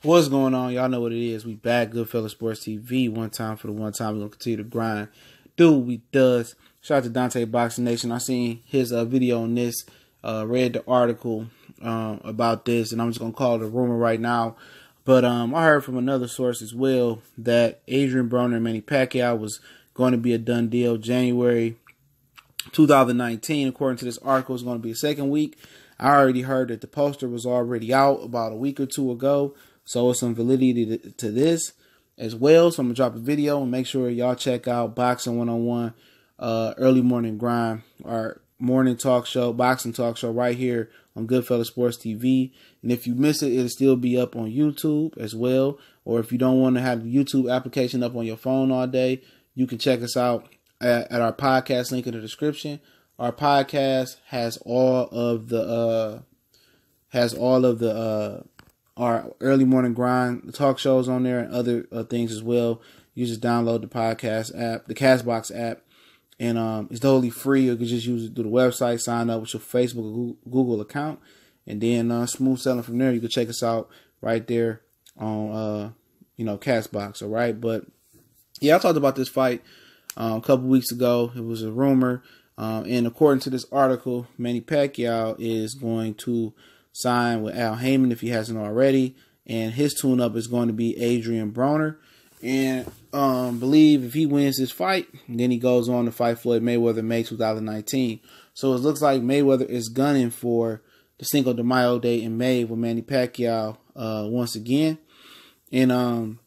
What's going on? Y'all know what it is. We back. Goodfellas Sports TV. One time for the one time. We're going to continue to grind. Do what we does. Shout out to Dante Boxing Nation. I seen his video on this. Read the article about this. And I'm just going to call it a rumor right now. But I heard from another source as well that Adrien Broner and Manny Pacquiao was going to be a done deal January 2019. According to this article, it's going to be a second week. I already heard that the poster was already out about a week or two ago. So it's some validity to this as well. So I'm going to drop a video and make sure y'all check out Boxing 101 Early Morning Grind, our morning talk show, boxing talk show right here on Goodfellas Sports TV. And if you miss it, it'll still be up on YouTube as well. Or if you don't want to have the YouTube application up on your phone all day, you can check us out at our podcast link in the description. Our podcast has all of the our early morning grind talk shows on there and other things as well. You just download the podcast app, the Castbox app, and it's totally free. You can just use it through the website, sign up with your Facebook or Google account, and then smooth selling from there. You can check us out right there on Castbox. All right, but yeah, I talked about this fight a couple weeks ago. It was a rumor, and according to this article, Manny Pacquiao is going to sign with Haymon if he hasn't already, and his tune-up is going to be Adrien Broner. And believe if he wins this fight, then he goes on to fight Floyd Mayweather May 2019. So it looks like Mayweather is gunning for the Cinco de Mayo date in May with Manny Pacquiao once again. And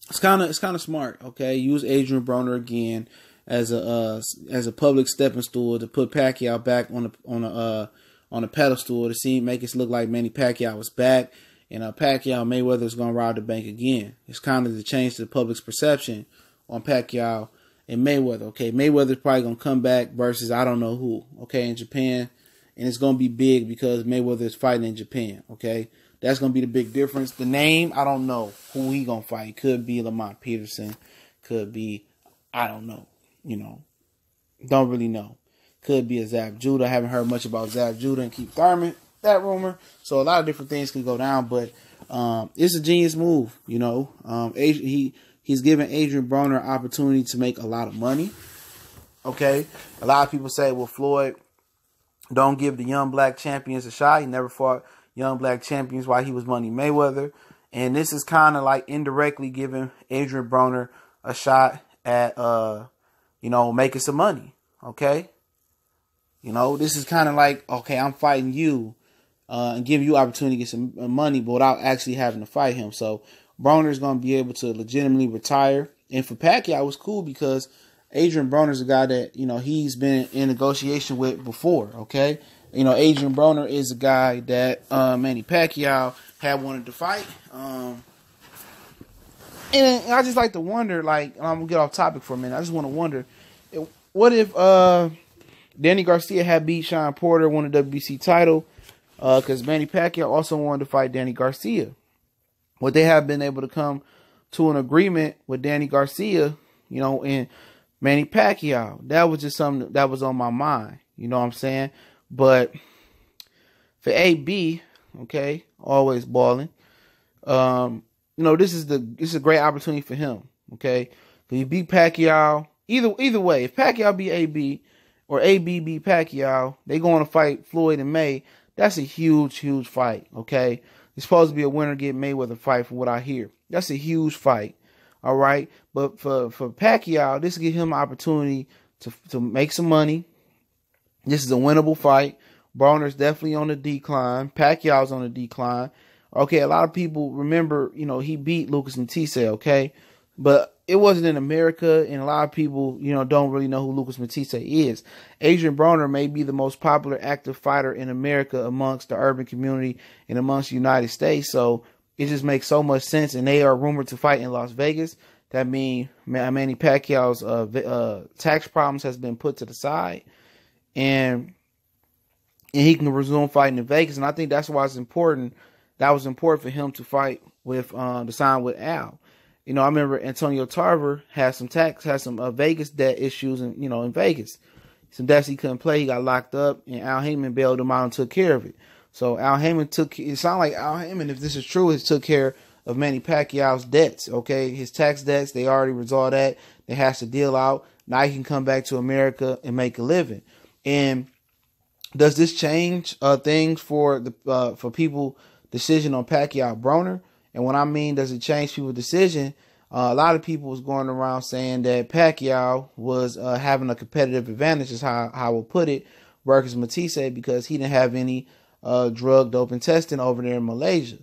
it's kind of smart. Okay, use Adrien Broner again as a public stepping stool to put Pacquiao back on a pedestal to make it look like Manny Pacquiao was back, and Pacquiao Mayweather is going to rob the bank again. It's kind of the change to the public's perception on Pacquiao and Mayweather. Okay, Mayweather's probably going to come back versus I don't know who. Okay, in Japan, and it's going to be big because Mayweather is fighting in Japan. Okay, that's going to be the big difference. The name, I don't know who he going to fight. Could be Lamont Peterson. Could be, I don't know. Don't really know. Could be a Zab Judah. I haven't heard much about Zab Judah and Keith Thurman, that rumor. So a lot of different things can go down, but it's a genius move. He's giving Adrien Broner an opportunity to make a lot of money. Okay, a lot of people say, well, Floyd don't give the young black champions a shot. He never fought young black champions while he was Money Mayweather, and this is kind of like indirectly giving Adrien Broner a shot at making some money. Okay. This is kind of like, okay, I'm fighting you and giving you opportunity to get some money, but without actually having to fight him. So Broner is going to be able to legitimately retire. And for Pacquiao, it was cool because Adrien Broner is a guy that, he's been in negotiation with before, okay? Adrien Broner is a guy that Manny Pacquiao had wanted to fight. And I just like to wonder, I'm going to get off topic for a minute. I just want to wonder, what if Danny Garcia had beat Shawn Porter, won the WBC title, because Manny Pacquiao also wanted to fight Danny Garcia. Would they have been able to come to an agreement with Danny Garcia, and Manny Pacquiao? That was just something that was on my mind, you know what I'm saying? But for AB, okay, always balling, this is a great opportunity for him, okay? If he beat Pacquiao, either way, if Pacquiao beat AB, or AB beat Pacquiao, they going to fight Floyd in May. That's a huge, huge fight, okay? It's supposed to be a winner get Mayweather fight from what I hear. That's a huge fight, all right? But for Pacquiao, this will give him an opportunity to make some money. This is a winnable fight. Broner's definitely on the decline. Pacquiao's on the decline. Okay, a lot of people remember, he beat Lucas Matisse, okay? But it wasn't in America, and a lot of people, don't really know who Lucas Matisse is. Adrien Broner may be the most popular active fighter in America amongst the urban community and amongst the United States. So it just makes so much sense, and they are rumored to fight in Las Vegas. That means Manny Pacquiao's tax problems has been put to the side, and he can resume fighting in Vegas. And I think that's why it's important. That was important for him to fight with to sign with Al. I remember Antonio Tarver had some Vegas debt issues, in Vegas. Some debts he couldn't play. He got locked up, and Al Haymon bailed him out and took care of it. So Al Haymon it sounds like Al Haymon, if this is true, has took care of Manny Pacquiao's debts, okay? His tax debts, they already resolved that. They has to deal out. Now he can come back to America and make a living. And does this change things for the for people decision on Pacquiao Broner? And what I mean, does it change people's decision? A lot of people was going around saying that Pacquiao was having a competitive advantage, is how I will put it, versus Matisse, because he didn't have any drug doping testing over there in Malaysia.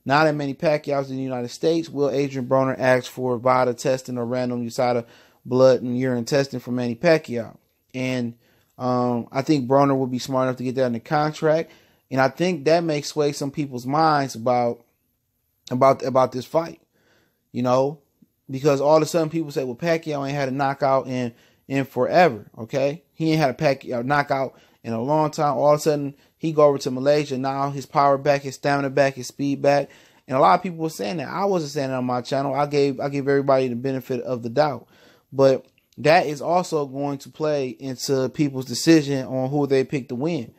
Now that Manny Pacquiao's in the United States, will Adrien Broner ask for VADA testing or random USADA blood and urine testing for Manny Pacquiao? And I think Broner will be smart enough to get that in the contract, and I think that may sway some people's minds about this fight, you know, because all of a sudden people say, well, Pacquiao ain't had a knockout in forever, okay? He ain't had a Pacquiao knockout in a long time. All of a sudden he go over to Malaysia. Now his power back, his stamina back, his speed back, and a lot of people were saying that. I wasn't saying that on my channel. I gave everybody the benefit of the doubt, but that is also going to play into people's decision on who they pick to win,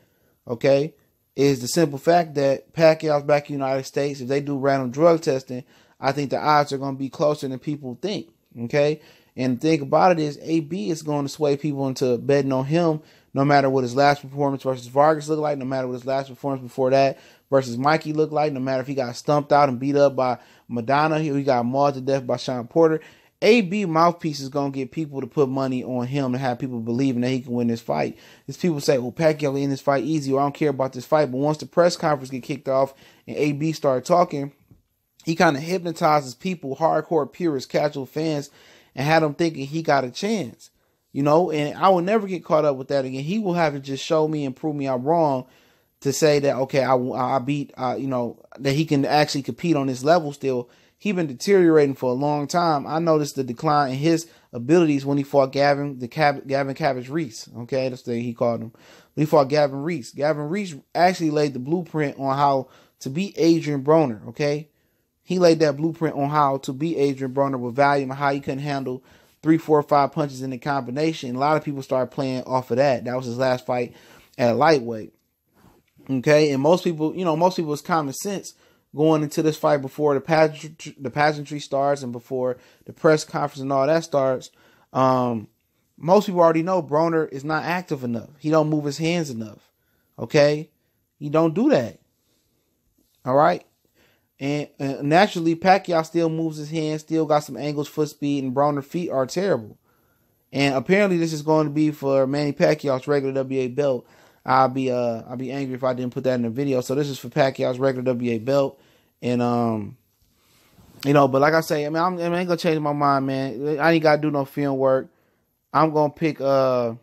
okay? Is the simple fact that Pacquiao's back in the United States. If they do random drug testing, I think the odds are going to be closer than people think, okay? And the thing about it is AB is going to sway people into betting on him no matter what his last performance versus Vargas looked like, no matter what his last performance before that versus Mikey looked like, no matter if he got stumped out and beat up by Madonna, he got mauled to death by Shawn Porter. AB mouthpiece is going to get people to put money on him and have people believing that he can win this fight. These people say, well, Pacquiao in this fight easy, or I don't care about this fight. But once the press conference get kicked off and AB started talking, he kind of hypnotizes people, hardcore purists, casual fans, and had them thinking he got a chance. You know, and I will never get caught up with that again. He will have to just show me and prove me I'm wrong to say that, okay, I beat, you know, that he can actually compete on this level still. He's been deteriorating for a long time. I noticed the decline in his abilities when he fought Gavin Cabbage Reese. Okay, that's the thing he called him. When he fought Gavin Reese. Gavin Reese actually laid the blueprint on how to beat Adrien Broner. Okay, he laid that blueprint on how to beat Adrien Broner with volume and how he couldn't handle 3, 4, 5 punches in the combination. A lot of people started playing off of that. That was his last fight at lightweight. Okay, and most people, you know, most people's common sense going into this fight before the pageantry starts and before the press conference and all that starts, most people already know Broner is not active enough. He don't move his hands enough. Okay? He don't do that. All right? And naturally, Pacquiao still moves his hands, still got some angles, foot speed, and Broner's feet are terrible. And apparently this is going to be for Manny Pacquiao's regular WA belt. I'll be angry if I didn't put that in the video. So this is for Pacquiao's regular WA belt. And you know, but like I say, I mean, I ain't gonna change my mind, man. I ain't gotta do no film work. I'm gonna pick you know,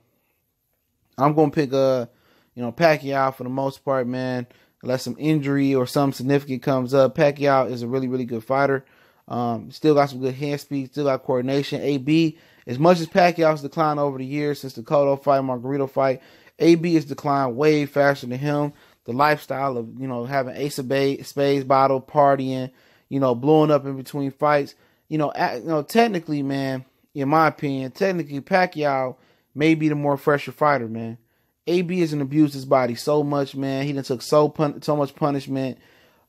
Pacquiao for the most part, man. Unless some injury or something significant comes up. Pacquiao is a really, really good fighter. Still got some good hand speed, still got coordination. AB, as much as Pacquiao's declined over the years since the Cotto fight, Margarito fight, AB has declined way faster than him. The lifestyle of, you know, having Ace of Spades bottle, partying, you know, blowing up in between fights. You know, technically, man, in my opinion, technically Pacquiao may be the more fresher fighter, man. AB hasn't abused his body so much, man. He done took so much punishment.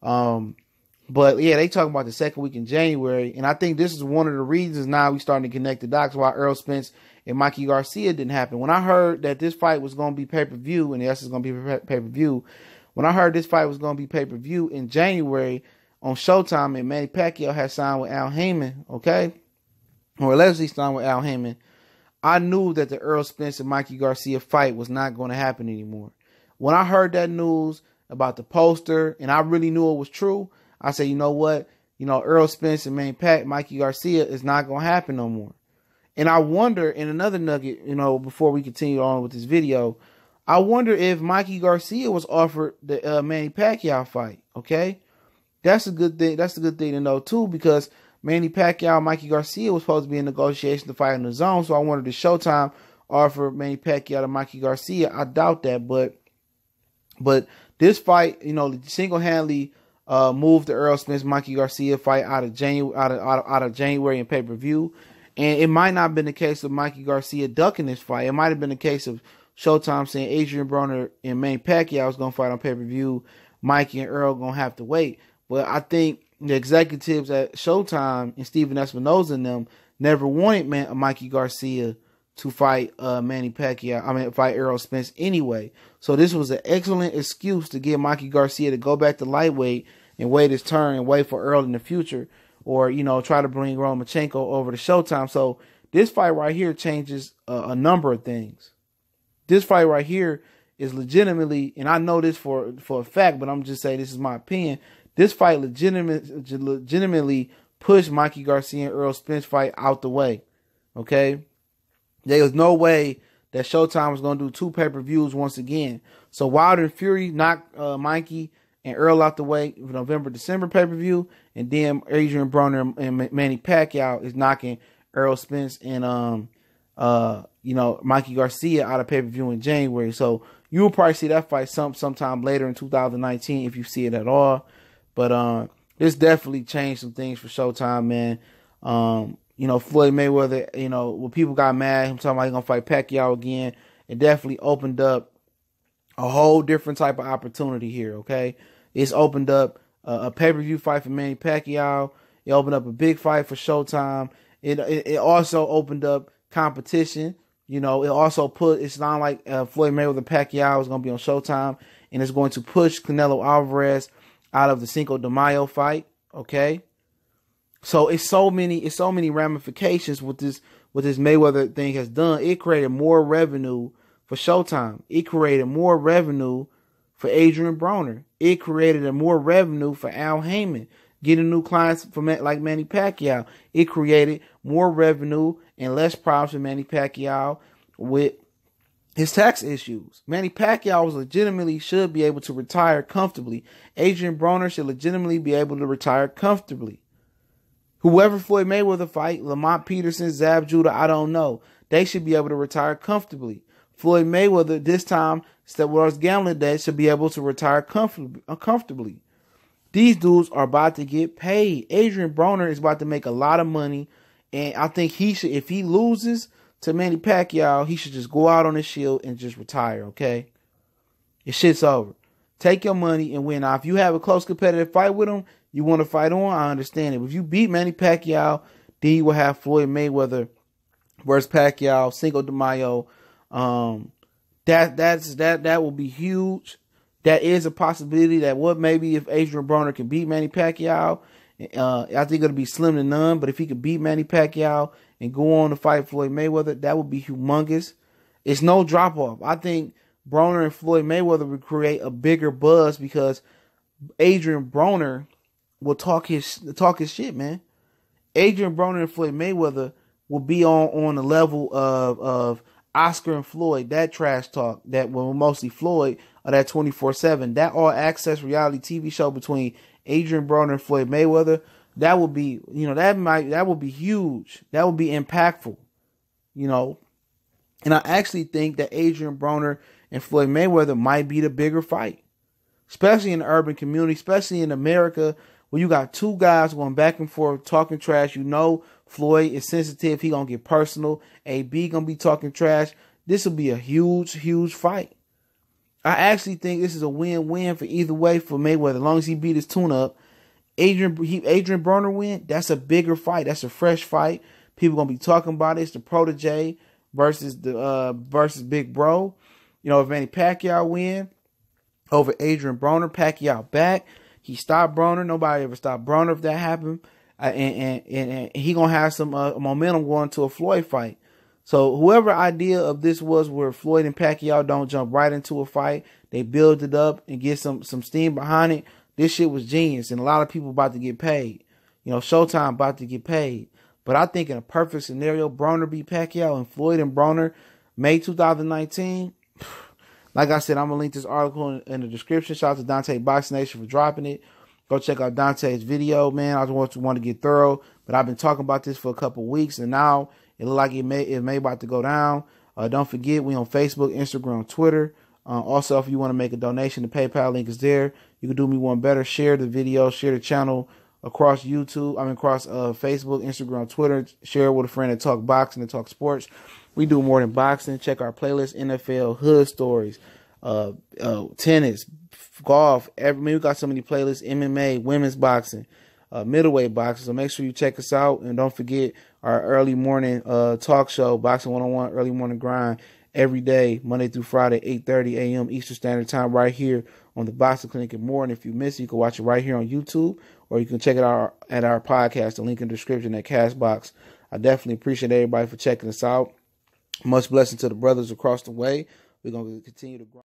But yeah, they talking about the second week in January, and I think this is one of the reasons now we starting to connect the dots why Errol Spence and Mikey Garcia didn't happen. When I heard that this fight was going to be pay-per-view, and yes, it's going to be pay-per-view. When I heard this fight was going to be pay-per-view in January on Showtime, and Manny Pacquiao had signed with Al Haymon, okay, or allegedly signed with Al Haymon, I knew that the Errol Spence and Mikey Garcia fight was not going to happen anymore. When I heard that news about the poster, and I really knew it was true, I said, you know what? You know, Errol Spence and Mikey Garcia is not going to happen no more. And I wonder, in another nugget, you know, before we continue on with this video, I wonder if Mikey Garcia was offered the Manny Pacquiao fight, okay? That's a good thing. That's a good thing to know, too, because Manny Pacquiao and Mikey Garcia was supposed to be in negotiation to fight in the zone, so I wanted to Showtime offer Manny Pacquiao to Mikey Garcia. I doubt that, but this fight, you know, single-handedly moved the Errol Spence Mikey Garcia fight out of January in pay-per-view. And it might not have been the case of Mikey Garcia ducking this fight. It might have been the case of Showtime saying Adrien Broner and Manny Pacquiao was going to fight on pay-per-view Mikey and Earl gonna have to wait. But I think the executives at Showtime and Steven Espinoza and them never wanted Mikey Garcia to fight Manny Pacquiao. Fight Errol Spence anyway. So this was an excellent excuse to get Mikey Garcia to go back to lightweight and wait his turn and wait for Earl in the future, or try to bring Lomachenko over to Showtime. So this fight right here changes a number of things. This fight right here is legitimately, and I know this for a fact, but I'm just saying this is my opinion. This fight legitimately pushed Mikey Garcia and Errol Spence fight out the way. Okay, there was no way that Showtime was going to do 2 pay-per-views once again. So Wilder and Fury knocked Mikey and Earl out the way for November-December pay-per-view, and then Adrien Broner and Manny Pacquiao is knocking Errol Spence and Mikey Garcia out of pay-per-view in January. So you'll probably see that fight sometime later in 2019 if you see it at all. But this definitely changed some things for Showtime, man. Floyd Mayweather, when people got mad, him talking about he's gonna fight Pacquiao again, it definitely opened up a whole different type of opportunity here. Okay, it's opened up a pay-per-view fight for Manny Pacquiao. It opened up a big fight for Showtime. It also opened up competition. It also it's not like Floyd Mayweather Pacquiao is going to be on Showtime, and it's going to push Canelo Alvarez out of the Cinco de Mayo fight. Okay, so it's so many ramifications with this Mayweather thing has done. It created more revenue for Showtime. It created more revenue for Adrien Broner. It created more revenue for Al Haymon, getting new clients for like Manny Pacquiao. It created more revenue and less problems for Manny Pacquiao with his tax issues. Manny Pacquiao should be able to retire comfortably. Adrien Broner should legitimately be able to retire comfortably. Whoever Floyd Mayweather fight, Lamont Peterson, Zab Judah, I don't know. They should be able to retire comfortably. Floyd Mayweather, this time, instead of his gambling days, should be able to retire comfortably. These dudes are about to get paid. Adrien Broner is about to make a lot of money, and I think he should, if he loses to Manny Pacquiao, he should just go out on his shield and just retire, okay? His shit's over. Take your money and win. Now, if you have a close competitive fight with him, you want to fight on, I understand it. But if you beat Manny Pacquiao, then you will have Floyd Mayweather versus Pacquiao, Cinco de Mayo. That will be huge. That is a possibility that maybe if Adrien Broner can beat Manny Pacquiao, I think it'll be slim to none. But if he could beat Manny Pacquiao and go on to fight Floyd Mayweather, that would be humongous. It's no drop off. I think Broner and Floyd Mayweather would create a bigger buzz because Adrien Broner will talk his shit, man. Adrien Broner and Floyd Mayweather will be on the level of Oscar and Floyd, that trash talk that will mostly Floyd, or that 24/7, that all access reality TV show between Adrien Broner and Floyd Mayweather, that would be, that would be huge. That would be impactful, And I actually think that Adrien Broner and Floyd Mayweather might be the bigger fight, especially in the urban community, especially in America, where you got two guys going back and forth talking trash. Floyd is sensitive. He going to get personal. AB going to be talking trash. This will be a huge, huge fight. I actually think this is a win-win for either way for Mayweather. As long as he beat his tune-up. Adrien Broner win, that's a bigger fight. That's a fresh fight. People going to be talking about it. It's the protege versus Big Bro. If Manny Pacquiao win over Adrien Broner, Pacquiao back. He stopped Broner. Nobody ever stopped Broner if that happened. And he gonna have some momentum going to a Floyd fight. So whoever idea of this was, where Floyd and Pacquiao don't jump right into a fight, they build it up and get some steam behind it. This shit was genius, and a lot of people about to get paid. Showtime about to get paid. But I think in a perfect scenario, Broner beat Pacquiao and Floyd and Broner, May 2019. Like I said, I'm gonna link this article in the description. Shout out to Dante Box Nation for dropping it. Go check out Dante's video, man. I just want to get thorough, but I've been talking about this for a couple weeks, and now it looks like it may about to go down. Don't forget, we on Facebook, Instagram, Twitter. Also, if you want to make a donation, the PayPal link is there. You can do me one better. Share the video, share the channel across YouTube. Across Facebook, Instagram, Twitter. Share it with a friend that talk boxing and talk sports. We do more than boxing. Check our playlist, NFL Hood Stories, tennis, golf. We got so many playlists, MMA, women's boxing, middleweight boxing. So make sure you check us out. And don't forget our early morning talk show, Boxing 101, Early Morning Grind, every day, Monday through Friday, 8:30 a.m. Eastern Standard Time, right here on the Boxing Clinic and more. And if you miss it, you can watch it right here on YouTube, or you can check it out at our podcast, the link in the description at Castbox. I definitely appreciate everybody for checking us out. Much blessing to the brothers across the way. We're going to continue to grow.